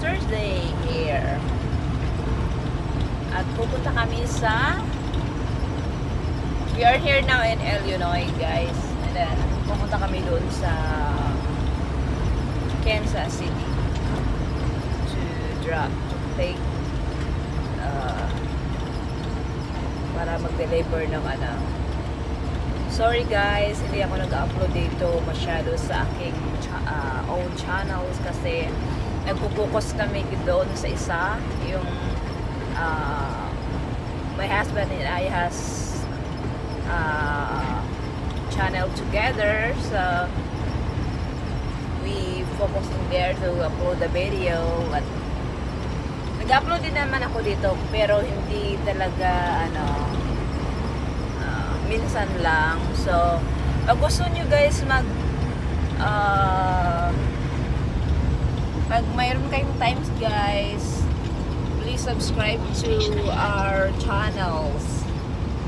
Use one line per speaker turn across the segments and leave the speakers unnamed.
Father's Day here. At pupunta kami sa we are here now in Illinois, guys. And then pupunta kami doon sa Kansas City to take para mag-deliver ng sorry guys, hindi ako nag-upload dito masyado sa aking own channels kasi nagpo-focus kami doon sa isa, yung my husband and I has channel together, so we focusing there to upload the video. At nag-upload din naman ako dito pero hindi talaga minsan lang. So pag gusto nyo guys pag mayroon kayong times guys, please subscribe to our channels,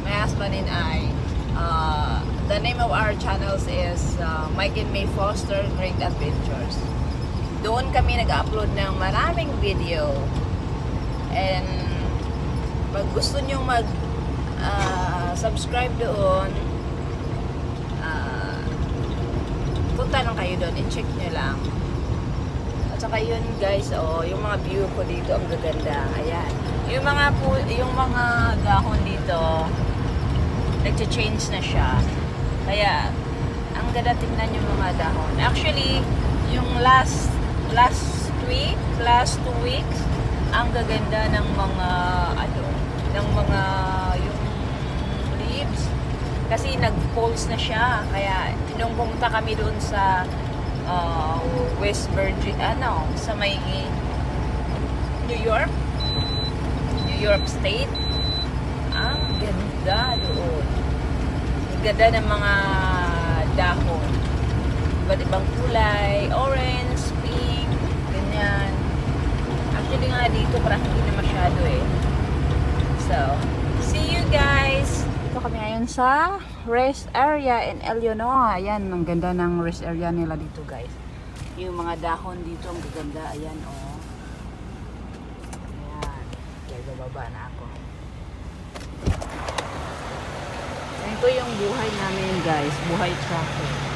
my husband and I. The name of our channels is Mike and May Foster Great Adventures. Doon kami nag-upload ng maraming video. And pag gusto nyo subscribe doon, punta lang kayo doon, i-check nyo lang. At saka yun guys, yung mga view ko dito ang gaganda. Ayan. Yung mga dahon dito nagcha-change na siya. Kaya ang ganda tingnan yung mga dahon. Actually, yung last 2 weeks, ang gaganda ng mga yung leaves kasi nag-falls na siya. Kaya nung pumunta kami doon sa West Virginia, sa may New York State, ang ganda doon. Ang ganda ng mga dahon, iba't ibang kulay, orange, pink, ganyan. Actually nga dito parang hindi na masyado So, see you guys! Ito kami ngayon sa rest area in Illinois. Ayan, ang ganda ng rest area nila dito guys. Yung mga dahon dito, ang gaganda. Ayan, Ayan. Kaya bababa na ako. Ito yung buhay namin guys. Buhay traffic.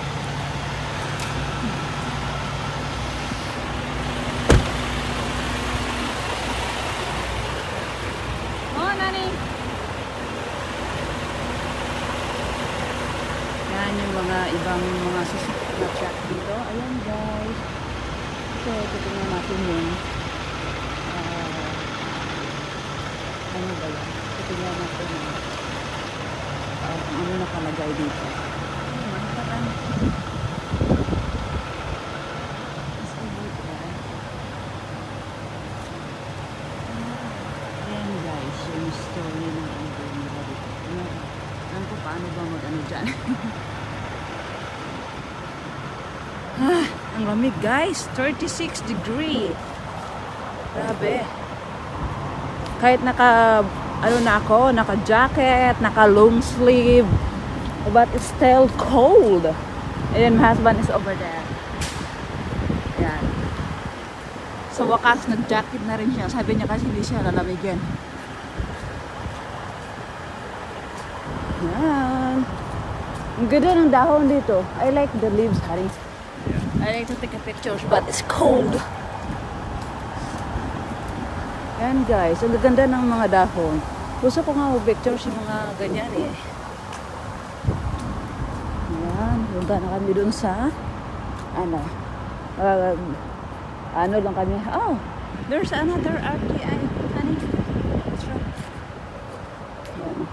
Yung mga ibang mga susunod na truck dito. Ayan guys. So, titignan natin yung ano ba yan? Titignan natin yung ano nakalagay dito. Ayan, parang ayan guys, yung story ng ano nila dito. Alam ko paano ba mag-ano dyan. Ang lamig guys, 36 degree. Grabe. Kahit naka jacket, naka long sleeve, but it's still cold. And then my husband is over there. Yan. Sa wakas nag-jacket na rin siya. Sabi niya kasi hindi siya lalamigin. Yan. Ang ganda ng dahon dito. I like the leaves, honey. I like to take a pictures, but it's cold. Yan guys, ang ganda ng mga dahon. Gusto ko nga mag-pictures yung mga ganyan Yan, punta na kami dun sa ano lang kami. Oh, there's another RTI, honey. That's right. Yan.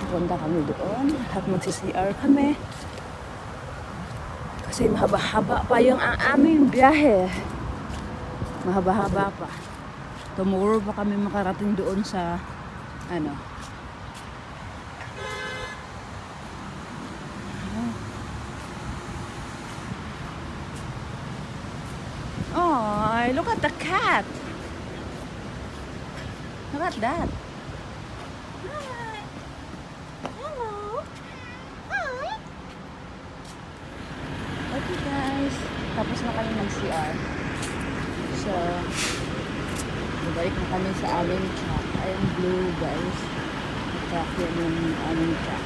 Punta kami doon at magsi-CR kami. Kasi mahaba-haba pa yung aming biyahe. Mahaba-haba pa. Tomorrow pa kami makarating doon sa Oh, look at the cat. Look at that. Hi. Hello. Hi. Okay guys. Tapos na kami mag-CR. So, balik na kami sa aming truck. Ayan, blue guys. Truck yan yung aming truck.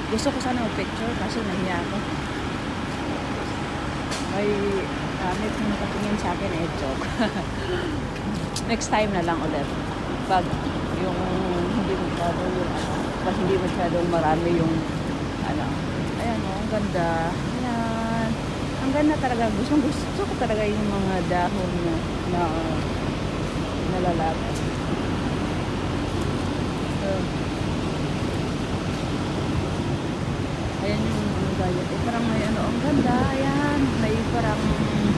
Gusto ko sana mag-picture kasi nahiya ako. May gamit na nakatingin sa akin eh, joke. Next time na lang ulit. Pag yung hindi masyado yung pag hindi masyadong marami yung ano. Ayan o, ang ganda. Ayan. Ang ganda talaga. Gusto ko talaga yung mga dahon na nalalapit. So, ayan yung gayat. Eh, parang may ano, ang ganda. Ayan. May parang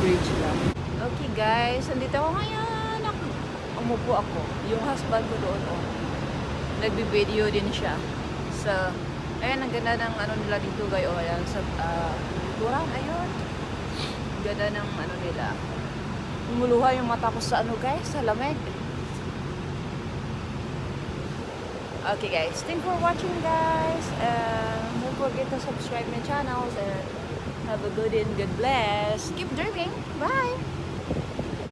bridge lang. Okay guys, andito ako ngayon. Umupo ako. Yung husband ko doon, oh. Nagbi-video din siya. So, ayan, ang ganda ng ano nila dito, guys. Oh, ayan, sa likuran, ayun. Ang ganda ng ano nila. Lumuluha yung mata ko sa ano, guys, sa lamig. Okay, guys. Thanks for watching, guys. Don't forget to subscribe my channels and have a good and good bless. Keep drinking. Bye!